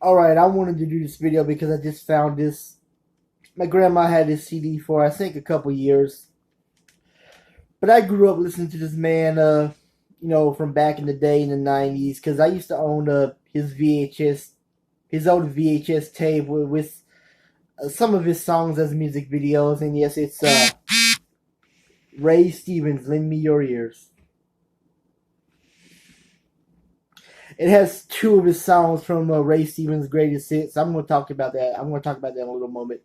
Alright, I wanted to do this video because I just found this. My grandma had this CD for, I think, a couple years. But I grew up listening to this man, from back in the day in the 90s, because I used to own his old VHS tape with some of his songs as music videos. And yes, it's Ray Stevens, Lend Me Your Ears. It has two of his songs from Ray Stevens' greatest hits. I'm going to talk about that. I'm going to talk about that in a little moment.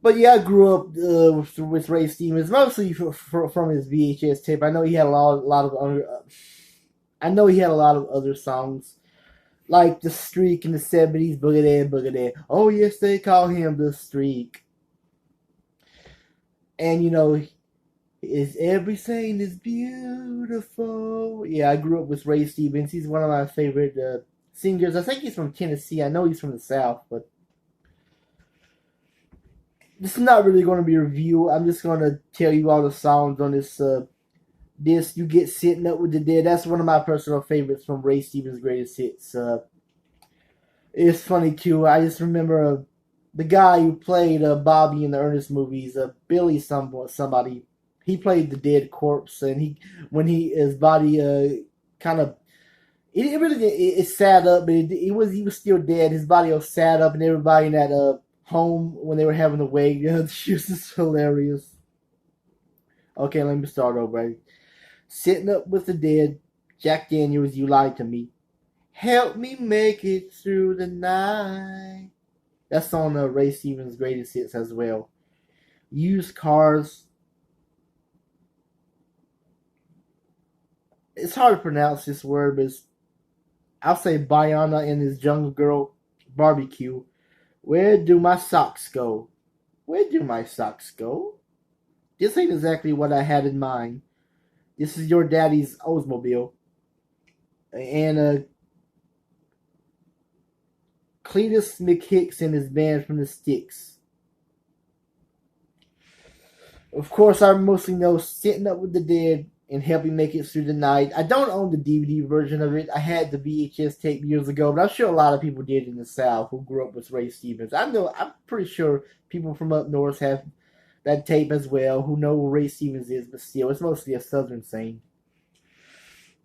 But yeah, I grew up with Ray Stevens, mostly from his VHS tape. I know he had I know he had a lot of other songs, like The Streak in the '70s, Boogie Boogie. Oh yes, they call him The Streak. And is everything is beautiful? Yeah, I grew up with Ray Stevens. He's one of my favorite singers. I think he's from Tennessee. I know he's from the South, but this is not really going to be a review. I'm just going to tell you all the songs on this disc. You Get Sitting Up with the Dead. That's one of my personal favorites from Ray Stevens' greatest hits. It's funny too. I just remember the guy who played Bobby in the Ernest movies, Billy somebody. He played the dead corpse, and his body kind of it sat up, but he was still dead. His body was sat up, and everybody in that home when they were having the wake. This is hilarious. Okay, let me start over. Sitting Up with the Dead, Jack Daniels, You Lied to Me. Help me make it through the night. That's on Ray Stevens' greatest hits as well. Used Cars. It's hard to pronounce this word, but I'll say Bayana and his Jungle Girl Barbecue. Where do my socks go? Where do my socks go? This ain't exactly what I had in mind. This is Your Daddy's Oldsmobile. And Cletus McHicks and his band from the Sticks. Of course, I mostly know Sitting Up with the Dead and Helping Make It Through the Night. I don't own the DVD version of it. I had the VHS tape years ago, but I'm sure a lot of people did in the South who grew up with Ray Stevens. I'm pretty sure people from up north have that tape as well who know who Ray Stevens is, but still, it's mostly a Southern thing.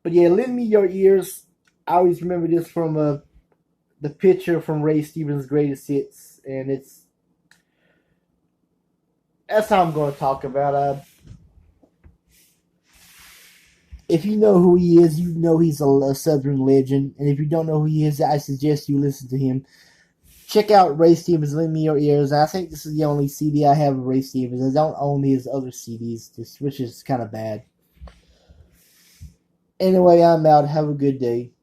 But yeah, Lend Me Your Ears. I always remember this from the picture from Ray Stevens' greatest hits, and that's how I'm going to talk about. If you know who he is, you know he's a Southern legend. And if you don't know who he is, I suggest you listen to him. Check out Ray Stevens' Lend Me Your Ears. I think this is the only CD I have of Ray Stevens. I don't own his other CDs, which is kind of bad. Anyway, I'm out. Have a good day.